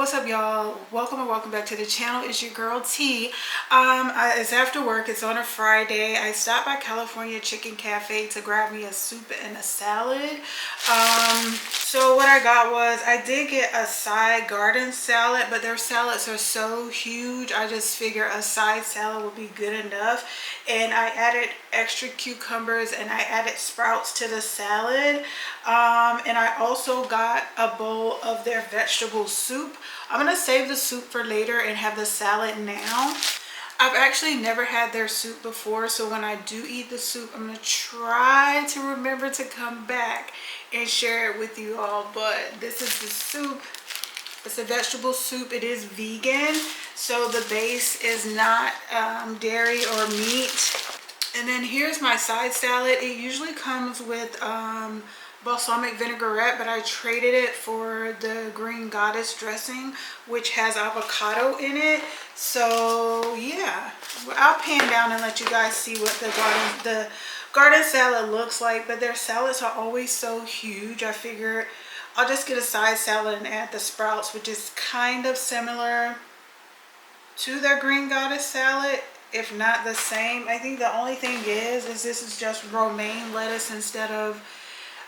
What's up, y'all? Welcome and welcome back to the channel. It's your girl T. It's after work. It's on a Friday. I stopped by California Chicken Cafe to grab me a soup and a salad. So what I got was, I did get a side garden salad, but their salads are so huge. I just figure a side salad would be good enough. And I added extra cucumbers and I added sprouts to the salad. And I also got a bowl of their vegetable soup. I'm gonna save the soup for later and have the salad now. I've actually never had their soup before, so when I do eat the soup, I'm gonna try to remember to come back and share it with you all. But this is the soup. It's a vegetable soup. It is vegan, so the base is not dairy or meat. And then here's my side salad. It usually comes with balsamic vinaigrette, but I traded it for the green goddess dressing, which has avocado in it. So yeah, I'll pan down and let you guys see what the garden salad looks like. But their salads are always so huge. I figured I'll just get a side salad and add the sprouts, which is kind of similar to their green goddess salad, if not the same. I think the only thing is this is just romaine lettuce instead of,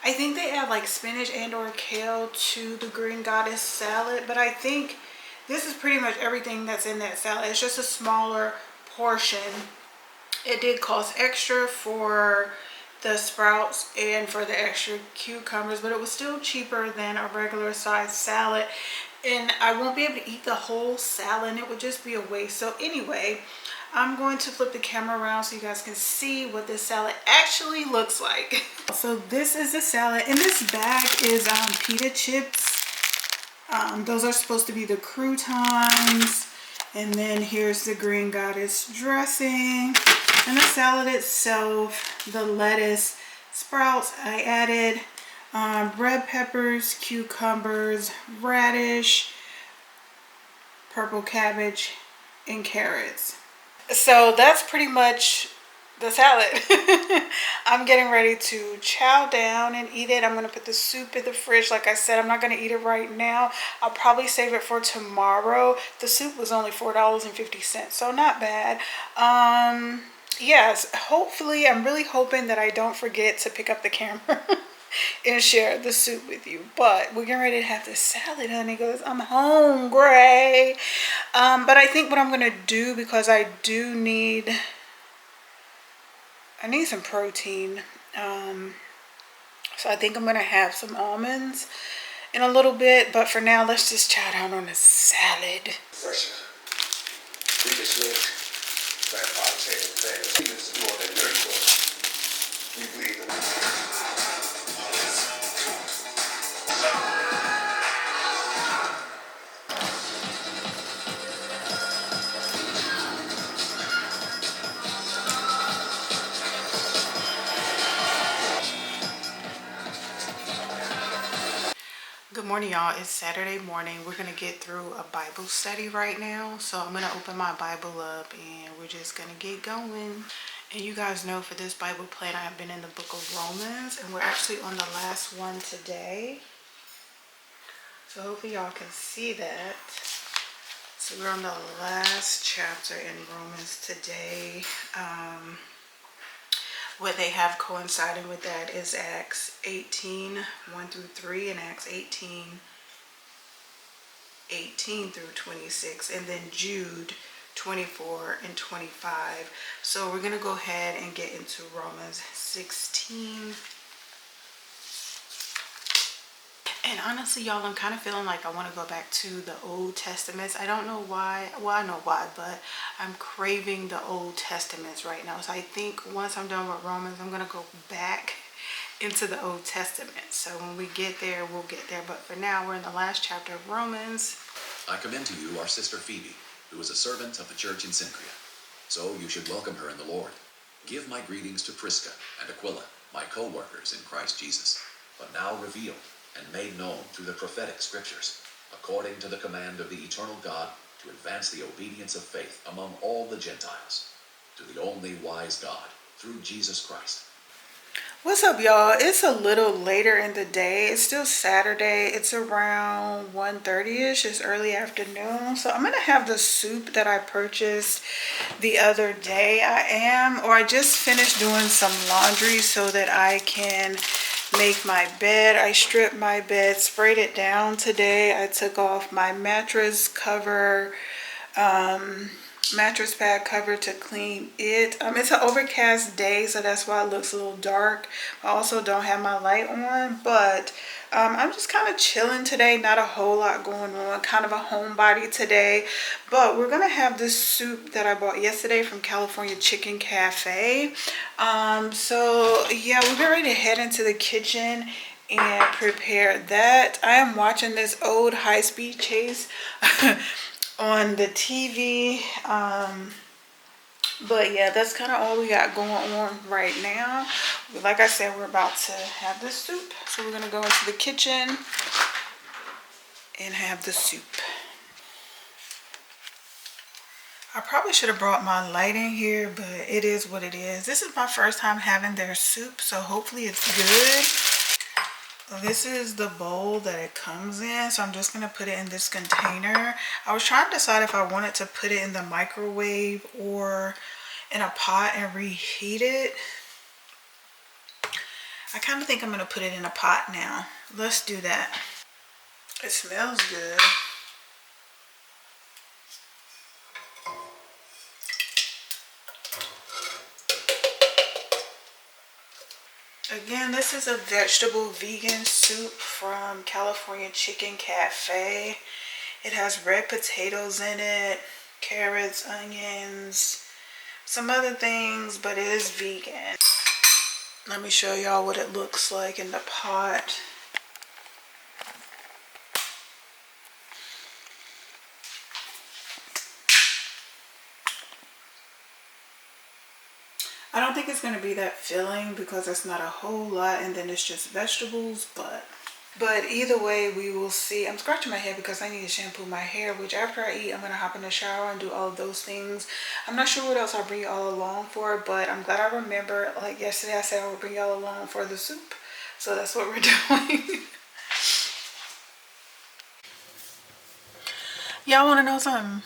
I think they add like spinach and or kale to the green goddess salad, but I think this is pretty much everything that's in that salad. It's just a smaller portion. It did cost extra for the sprouts and for the extra cucumbers, but it was still cheaper than a regular size salad. And I won't be able to eat the whole salad and it would just be a waste. So anyway, I'm going to flip the camera around so you guys can see what this salad actually looks like. So this is the salad. In this bag is pita chips. Those are supposed to be the croutons. And then here's the green goddess dressing. And the salad itself, the lettuce, sprouts. I added red peppers, cucumbers, radish, purple cabbage, and carrots. So that's pretty much the salad. I'm getting ready to chow down and eat it. I'm going to put the soup in the fridge. Like I said, I'm not going to eat it right now. I'll probably save it for tomorrow. The soup was only $4.50, so not bad. Yes, hopefully, I'm really hoping that I don't forget to pick up the camera and share the soup with you. But we're getting ready to have this salad, honey, because I'm hungry. But I think what I'm gonna do, because I need some protein. So I think I'm gonna have some almonds in a little bit. But for now, let's just chow down on the salad. Fresher. Previously, grandfather said that he was doing that dirty work. We believe that. Good morning, y'all. It's Saturday morning. We're gonna get through a Bible study right now. So I'm gonna open my Bible up and we're just gonna get going. And you guys know, for this Bible plan, I have been in the book of Romans, and we're actually on the last one today. So hopefully y'all can see that. So we're on the last chapter in Romans today. What they have coinciding with that is Acts 18, 1 through 3, and Acts 18, 18 through 26, and then Jude 24 and 25. So we're going to go ahead and get into Romans 16. And honestly, y'all, I'm kind of feeling like I want to go back to the Old Testaments. I don't know why. Well, I know why, but I'm craving the Old Testaments right now. So I think once I'm done with Romans, I'm going to go back into the Old Testament. So when we get there, we'll get there. But for now, we're in the last chapter of Romans. I commend to you our sister Phoebe, who is a servant of the church in Synchrea. So you should welcome her in the Lord. Give my greetings to Prisca and Aquila, my co-workers in Christ Jesus, but now revealed and made known through the prophetic scriptures, according to the command of the eternal God, to advance the obedience of faith among all the Gentiles, to the only wise God, through Jesus Christ. What's up, y'all? It's a little later in the day. It's still Saturday. It's around 1:30ish. It's early afternoon. So I'm gonna have the soup that I purchased the other day. I just finished doing some laundry so that I can make my bed. I stripped my bed, sprayed it down today. I took off my mattress cover, mattress pad cover to clean it. It's an overcast day, so that's why it looks a little dark. I also don't have my light on, but I'm just kind of chilling today. Not a whole lot going on. Kind of a homebody today. But we're gonna have this soup that I bought yesterday from California Chicken Cafe. So yeah, we're getting ready to head into the kitchen and prepare that. I am watching this old high-speed chase on the TV. But yeah, that's kind of all we got going on right now. Like I said, we're about to have the soup. So we're gonna go into the kitchen and have the soup. I probably should have brought my light in here, but it is what it is. This is my first time having their soup, so hopefully it's good. This is the bowl that it comes in, so I'm just going to put it in this container. I was trying to decide if I wanted to put it in the microwave or in a pot and reheat it. I kind of think I'm going to put it in a pot now. Let's do that. It smells good. Again, this is a vegetable vegan soup from California Chicken Cafe. It has red potatoes in it, carrots, onions, some other things, but it is vegan. Let me show y'all what it looks like in the pot. I don't think it's going to be that filling because it's not a whole lot, and then it's just vegetables, but either way, we will see. I'm scratching my head because I need to shampoo my hair, which after I eat, I'm going to hop in the shower and do all of those things. I'm not sure what else I'll bring you all along for, but I'm glad I remember. Like yesterday, I said I would bring y'all along for the soup. So that's what we're doing. Y'all want to know something?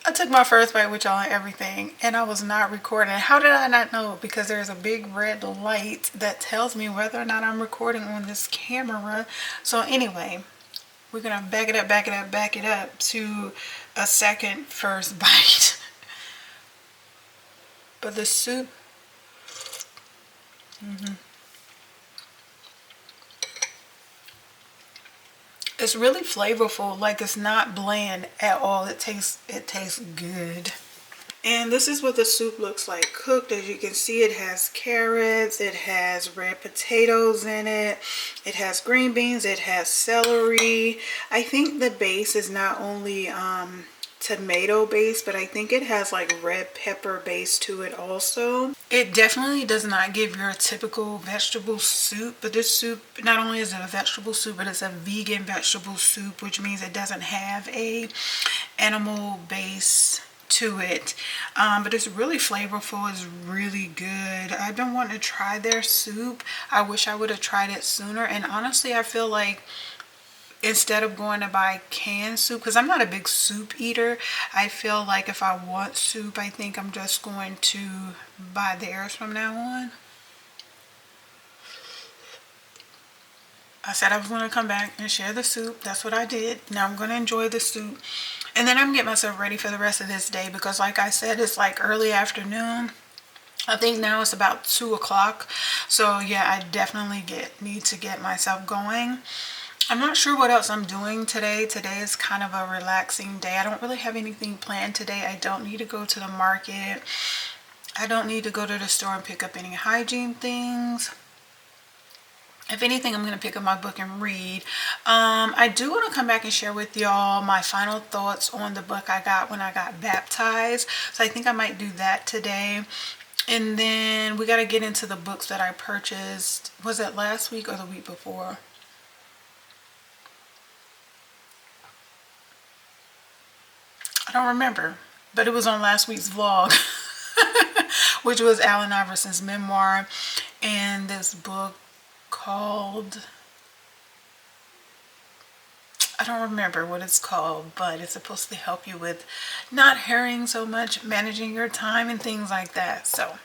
I took my first bite with y'all and everything, and I was not recording. How did I not know? Because there's a big red light that tells me whether or not I'm recording on this camera. So anyway, we're gonna back it up to a second first bite. But the soup, it's really flavorful. Like, it's not bland at all. It tastes good. And this is what the soup looks like cooked. As you can see, it has carrots, it has red potatoes in it, it has green beans, it has celery. I think the base is not only tomato base, but I think it has like red pepper base to it also. It definitely does not give your typical vegetable soup, but this soup, not only is it a vegetable soup, but it's a vegan vegetable soup, which means it doesn't have a animal base to it. But it's really flavorful. It's really good. I've been wanting to try their soup. I wish I would have tried it sooner, and honestly I feel like instead of going to buy canned soup, because I'm not a big soup eater, I feel like if I want soup, I think I'm just going to buy theirs from now on. I said I was going to come back and share the soup. That's what I did. Now I'm going to enjoy the soup. And then I'm going to get myself ready for the rest of this day, because like I said, it's like early afternoon. I think now it's about 2 o'clock. So yeah, I definitely need to get myself going. I'm not sure what else I'm doing today. Today is kind of a relaxing day. I don't really have anything planned today. I don't need to go to the market. I don't need to go to the store and pick up any hygiene things. If anything, I'm going to pick up my book and read. I do want to come back and share with y'all my final thoughts on the book I got when I got baptized. So I think I might do that today. And then we got to get into the books that I purchased. Was it last week or the week before? I don't remember, but it was on last week's vlog. which was Allen Iverson's memoir, and this book called, I don't remember what it's called, but it's supposed to help you with not hurrying so much, managing your time and things like that. So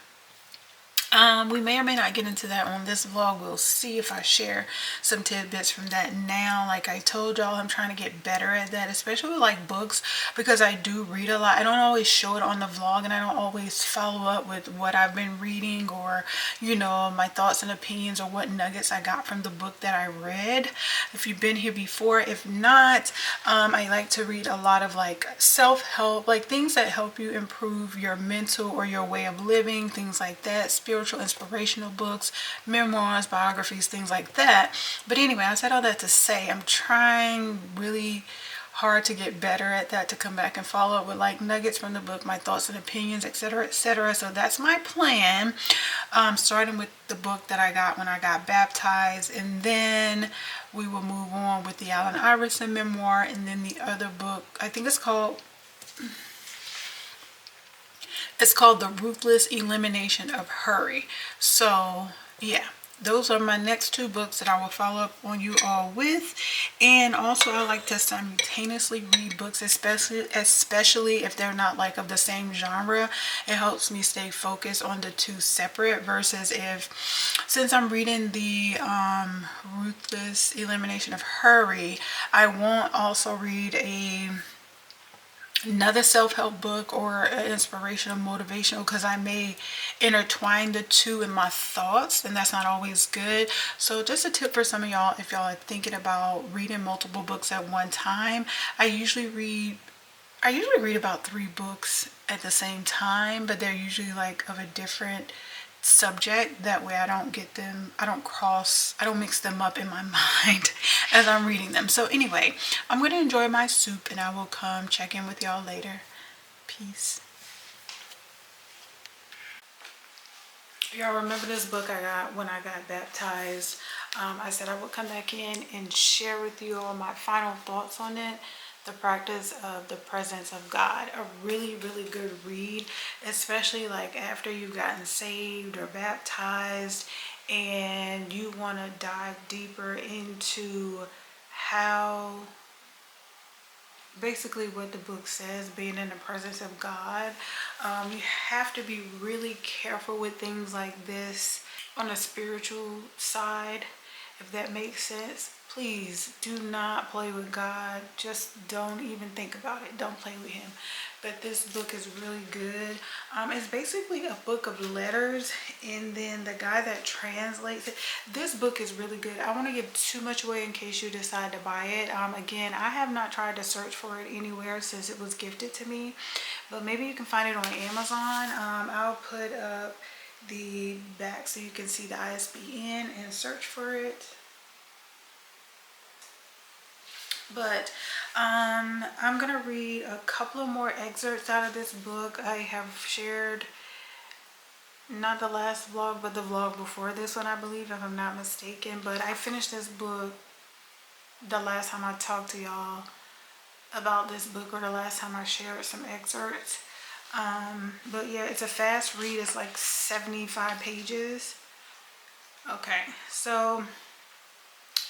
we may or may not get into that on this vlog. We'll see if I share some tidbits from that now. Like I told y'all, I'm trying to get better at that, especially with like books, because I do read a lot. I don't always show it on the vlog, and I don't always follow up with what I've been reading, or you know, my thoughts and opinions, or what nuggets I got from the book that I read. If you've been here before, if not, I like to read a lot of like self-help, like things that help you improve your mental or your way of living, things like that, spiritual inspirational books, memoirs, biographies, things like that. But anyway, I said all that to say I'm trying really hard to get better at that, to come back and follow up with like nuggets from the book, my thoughts and opinions, etc., etc. So that's my plan, starting with the book that I got when I got baptized, and then we will move on with the Allen Iverson memoir, and then the other book, I think it's called The Ruthless Elimination of Hurry. So yeah, those are my next two books that I will follow up on you all with. And also I like to simultaneously read books, especially if they're not like of the same genre. It helps me stay focused on the two separate, versus since I'm reading the Ruthless Elimination of Hurry, I won't also read another self-help book or an inspirational, motivational, because I may intertwine the two in my thoughts, and that's not always good. So just a tip for some of y'all, if y'all are thinking about reading multiple books at one time, I usually read about 3 books at the same time, but they're usually like of a different subject. That way I don't mix them up in my mind as I'm reading them. So anyway, I'm going to enjoy my soup, and I will come check in with y'all later. Peace. Y'all remember this book I got when I got baptized? I said I would come back in and share with you all my final thoughts on it. The Practice of the Presence of God. A really, really good read, especially like after you've gotten saved or baptized and you want to dive deeper into how, basically what the book says, being in the presence of God. You have to be really careful with things like this on a spiritual side, if that makes sense. Please do not play with God. Just don't even think about it. Don't play with him. But this book is really good. It's basically a book of letters, and then the guy that translates it, this book is really good. I want to give too much away in case you decide to buy it. Again, I have not tried to search for it anywhere since it was gifted to me, but maybe you can find it on Amazon. I'll put up the back so you can see the ISBN and search for it. But I'm gonna read a couple of more excerpts out of this book. I have shared, not the last vlog, but the vlog before this one, I believe, if I'm not mistaken. But I finished this book the last time I talked to y'all about this book, or the last time I shared some excerpts. But yeah, it's a fast read. It's like 75 pages. Okay, so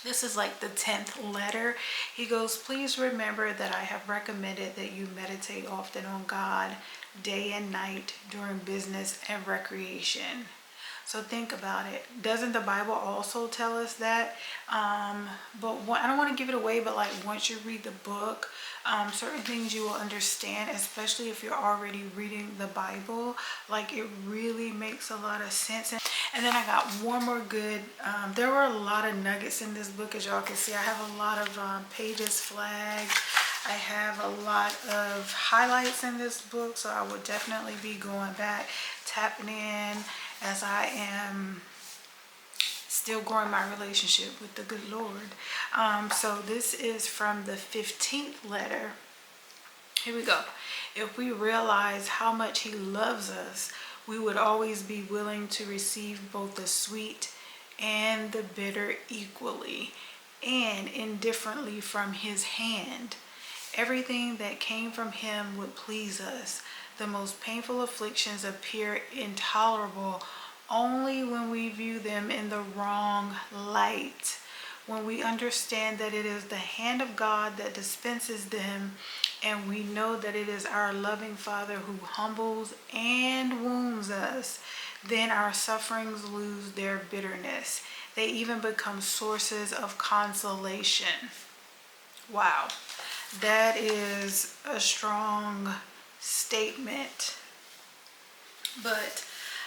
this is like the 10th letter. He goes, please remember that I have recommended that you meditate often on God day and night during business and recreation. So think about it. Doesn't the Bible also tell us that? But I don't want to give it away, but like once you read the book, certain things you will understand, especially if you're already reading the Bible. Like it really makes a lot of sense. And then I got one more good, there were a lot of nuggets in this book, as y'all can see. I have a lot of pages flagged. I have a lot of highlights in this book, so I will definitely be going back, tapping in as I am still growing my relationship with the good Lord. So this is from the 15th letter. Here we go. If we realize how much he loves us, we would always be willing to receive both the sweet and the bitter equally and indifferently from his hand. Everything that came from him would please us. The most painful afflictions appear intolerable only when we view them in the wrong light. When we understand that it is the hand of God that dispenses them, and we know that it is our loving Father who humbles and wounds us, then our sufferings lose their bitterness. They even become sources of consolation. Wow, that is a strong statement. But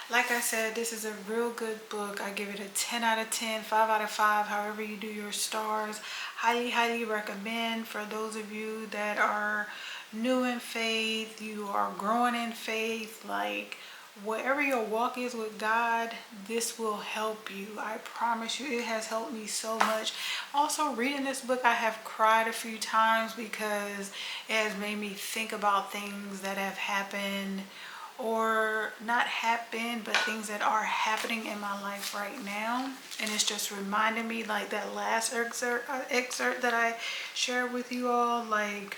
like I said, this is a real good book. I give it a 10 out of 10, 5 out of 5, however you do your stars. Highly, highly recommend for those of you that are new in faith, you are growing in faith, like whatever your walk is with God, this will help you. I promise you, it has helped me so much. Also, reading this book, I have cried a few times because it has made me think about things that have happened, or not happened, but things that are happening in my life right now. And it's just reminding me, like that last excerpt that I shared with you all, like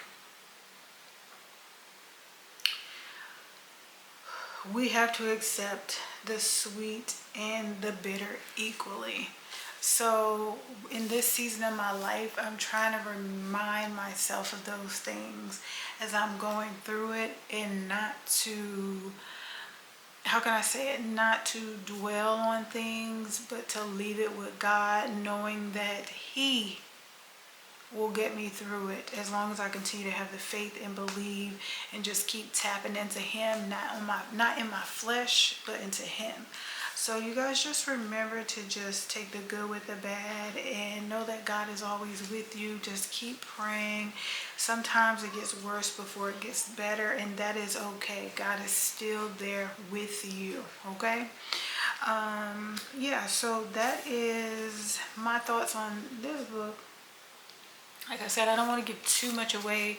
we have to accept the sweet and the bitter equally. So in this season of my life, I'm trying to remind myself of those things as I'm going through it, and not to, how can I say it, not to dwell on things, but to leave it with God, knowing that He will get me through it as long as I continue to have the faith and believe and just keep tapping into Him, not in my flesh, but into Him. So you guys just remember to just take the good with the bad and know that God is always with you. Just keep praying. Sometimes it gets worse before it gets better, and that is okay. God is still there with you, okay? Yeah, so that is my thoughts on this book. Like I said, I don't want to give too much away,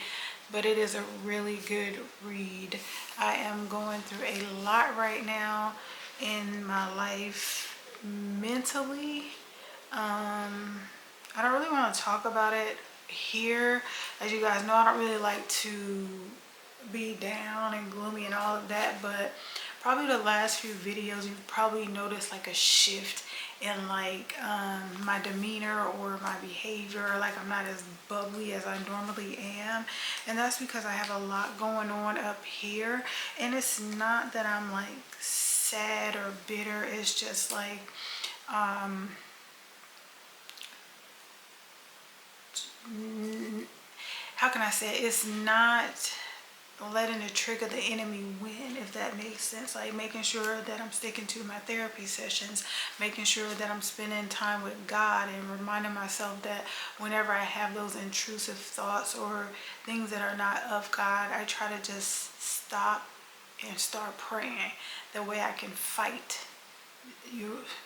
but it is a really good read. I am going through a lot right now in my life mentally. I don't really want to talk about it here. As you guys know, I don't really like to be down and gloomy and all of that, but probably the last few videos you've probably noticed like a shift in like my demeanor or my behavior. Like I'm not as bubbly as I normally am, and that's because I have a lot going on up here. And it's not that I'm like sad or bitter, it's just like how can I say it? It's not letting the trick of the enemy win, if that makes sense. Like making sure that I'm sticking to my therapy sessions, making sure that I'm spending time with God, and reminding myself that whenever I have those intrusive thoughts or things that are not of God, I try to just stop and start praying. The way I can fight.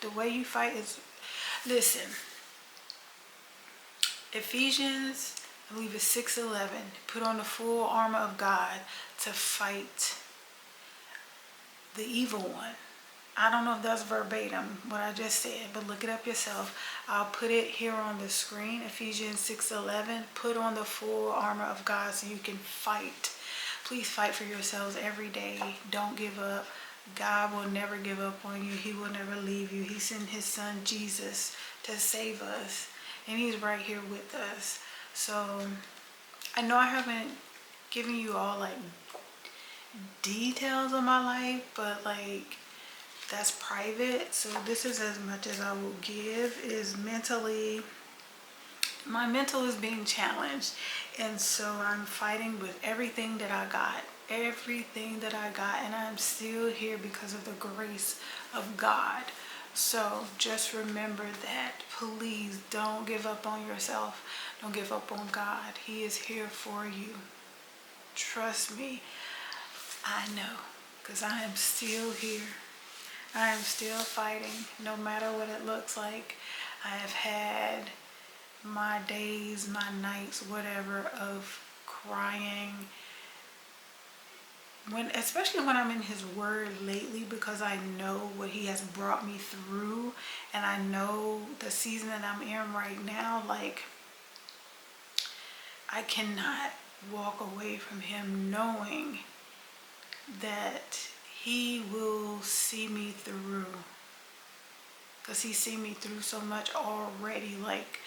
The way you fight is, listen, Ephesians, I believe it's 6:11. Put on the full armor of God to fight the evil one. I don't know if that's verbatim what I just said, but look it up yourself. I'll put it here on the screen. Ephesians 6:11. Put on the full armor of God so you can fight. Please fight for yourselves every day. Don't give up. God will never give up on you. He will never leave you. He sent His Son Jesus to save us, and He's right here with us. So I know I haven't given you all like details of my life, but like that's private. So this is as much as I will give. Is mentally, my mental is being challenged, and so I'm fighting with everything that I got, and I'm still here because of the grace of God. So just remember that. Please don't give up on yourself. Don't give up on God. He is here for you. Trust me. I know, because I am still here. I am still fighting, no matter what it looks like. I have had my days, my nights, whatever, of crying, especially when I'm in His Word lately, because I know what He has brought me through, and I know the season that I'm in right now. Like, I cannot walk away from Him knowing that he will see me through, because he's seen me through so much already. Like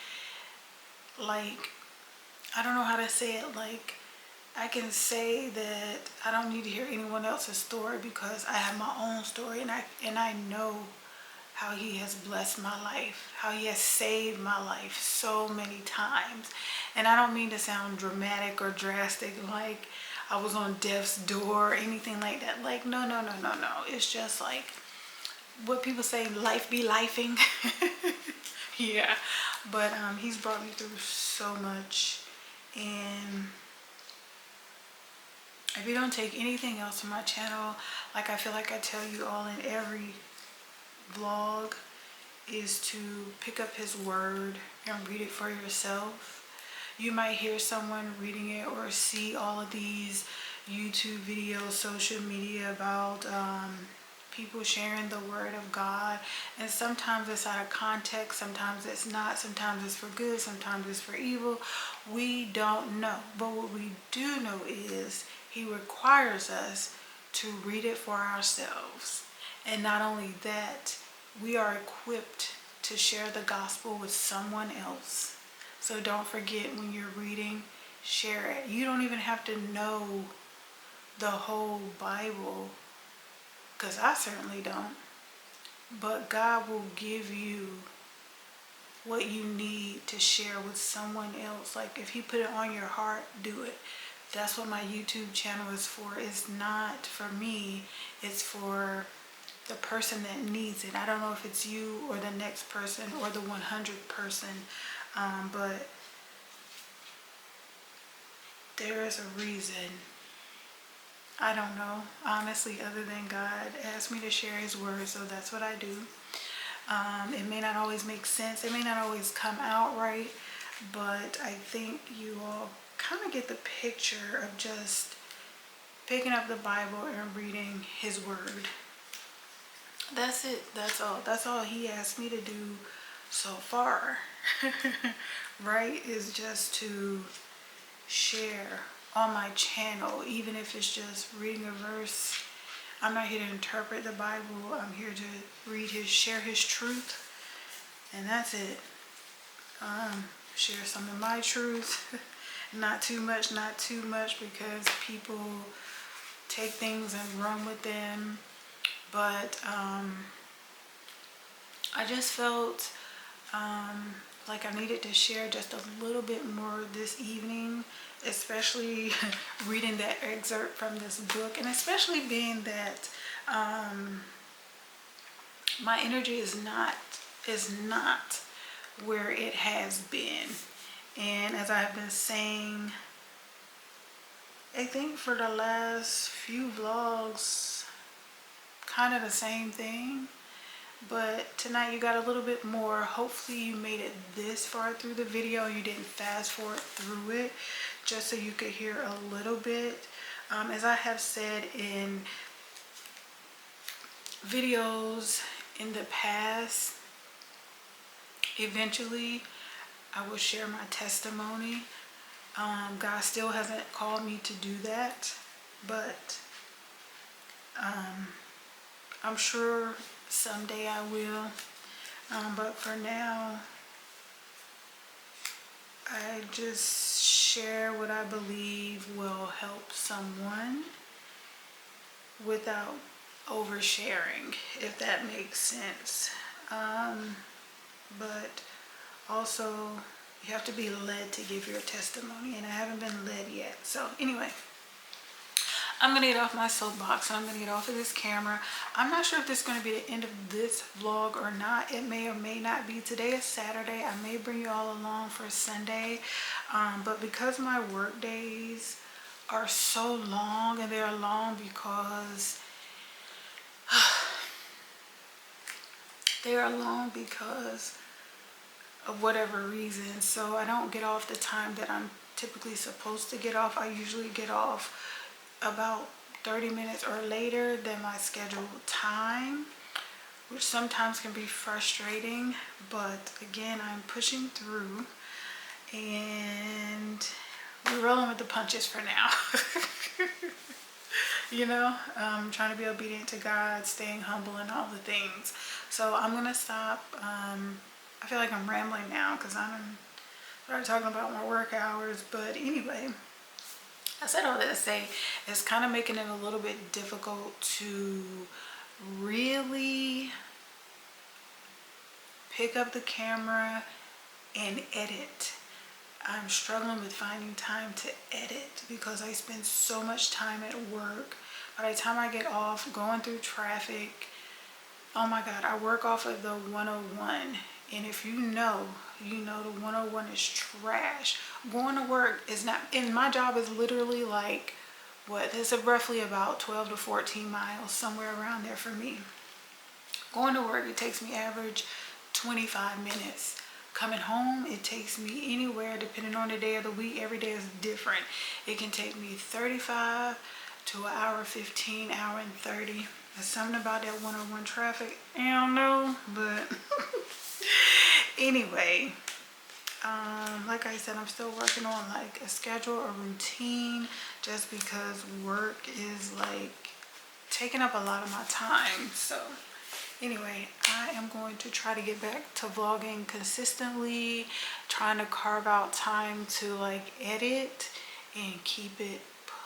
I don't know how to say it. Like, I can say that I don't need to hear anyone else's story because I have my own story, and I know how he has blessed my life, how he has saved my life so many times. And I don't mean to sound dramatic or drastic, like I was on death's door or anything like that. Like, no. It's just like what people say, life be lifing. Yeah. But he's brought me through so much. And if you don't take anything else from my channel, like I feel like I tell you all in every vlog, is to pick up his word and read it for yourself. You might hear someone reading it or see all of these YouTube videos, social media about people sharing the word of God, and sometimes it's out of context, sometimes it's not, sometimes it's for good, sometimes it's for evil. We don't know, but what we do know is he requires us to read it for ourselves. And not only that, we are equipped to share the gospel with someone else. So don't forget, when you're reading, share it. You don't even have to know the whole Bible, because I certainly don't. But God will give you what you need to share with someone else. Like, if he put it on your heart, do it. That's what my YouTube channel is for. It's not for me. It's for the person that needs it. I don't know if it's you or the next person or the 100th person, but there is a reason. I don't know, honestly, other than God asked me to share his word, so that's what I do. It may not always make sense. It may not always come out right, but I think you all kind of get the picture of just picking up the Bible and reading his word. That's it. That's all. That's all he asked me to do so far. Right? Is just to share on my channel, even if it's just reading a verse. I'm not here to interpret the Bible. I'm here to share his truth. And that's it. Share some of my truth. Not too much, because people take things and run with them. But I just felt like I needed to share just a little bit more this evening, especially reading that excerpt from this book, and especially being that my energy is not where it has been. And as I have been saying, I think for the last few vlogs, kind of the same thing. But tonight you got a little bit more. Hopefully you made it this far through the video. You didn't fast forward through it, just so you could hear a little bit. As I have said in videos in the past, eventually I will share my testimony. God still hasn't called me to do that, but I'm sure someday I will. But for now, I just share what I believe will help someone without oversharing, if that makes sense. But also, you have to be led to give your testimony, and I haven't been led yet. So anyway, I'm going to get off my soapbox. I'm going to get off of this camera. I'm not sure if this is going to be the end of this vlog or not. It may or may not be. Today is Saturday. I may bring you all along for Sunday. But because my work days are so long, and they're long because of whatever reason. So I don't get off the time that I'm typically supposed to get off. I usually get off about 30 minutes or later than my scheduled time, which sometimes can be frustrating. But again, I'm pushing through, and we're rolling with the punches for now. you know, trying to be obedient to God, staying humble and all the things. So I'm gonna stop. I feel like I'm rambling now because I'm started talking about my work hours. But anyway, I said all that to say it's kind of making it a little bit difficult to really pick up the camera and edit. I'm struggling with finding time to edit because I spend so much time at work. By the time I get off, going through traffic, oh my God, I work off of the 101. And if you know the 101 is trash. Going to work is not, and my job is literally like, what, this is roughly about 12 to 14 miles, somewhere around there for me. Going to work, it takes me average 25 minutes. Coming home, it takes me anywhere, depending on the day of the week. Every day is different. It can take me 35 to an hour 15, hour and 30. There's something about that 101 traffic. I don't know, but anyway, like I said, I'm still working on like a schedule, a routine, just because work is like taking up a lot of my time. So anyway, I am going to try to get back to vlogging consistently, trying to carve out time to like edit and keep it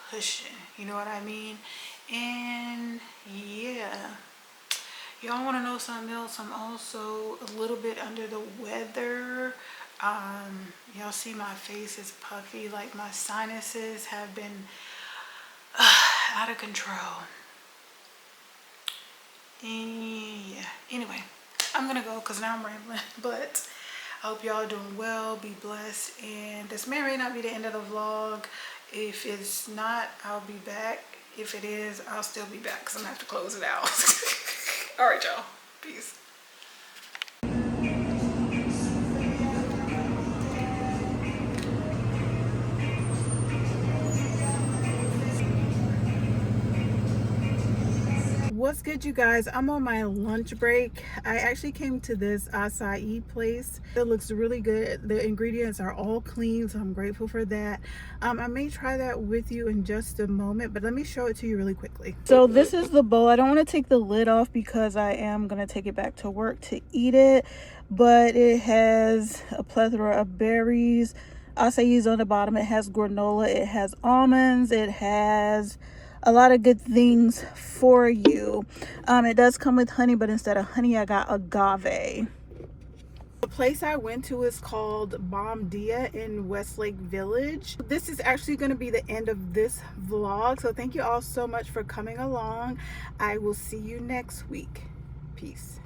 pushing, you know what I mean? And yeah, y'all want to know something else? I'm also a little bit under the weather. Y'all see my face is puffy, like my sinuses have been out of control. Yeah, anyway, I'm gonna go because now I'm rambling, but I hope y'all are doing well, be blessed, and this may not be the end of the vlog. If it's not, I'll be back. If it is, I'll still be back because I'm gonna have to close it out. All right, y'all, peace. What's good, you guys? I'm on my lunch break. I actually came to this acai place. It looks really good. The ingredients are all clean, so I'm grateful for that. I may try that with you in just a moment, but let me show it to you really quickly. So this is the bowl. I don't want to take the lid off because I am going to take it back to work to eat it, but it has a plethora of berries. Acai is on the bottom. It has granola, it has almonds, it has a lot of good things for you. It does come with honey, but instead of honey, I got agave. The place I went to is called Bomdia in Westlake Village. This is actually going to be the end of this vlog, so thank you all so much for coming along. I will see you next week. Peace.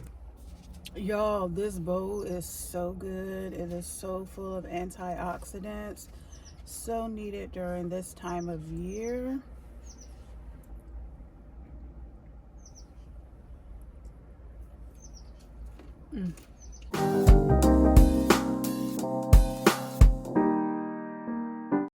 Y'all, this bowl is so good. It is so full of antioxidants, so needed during this time of year. Mm.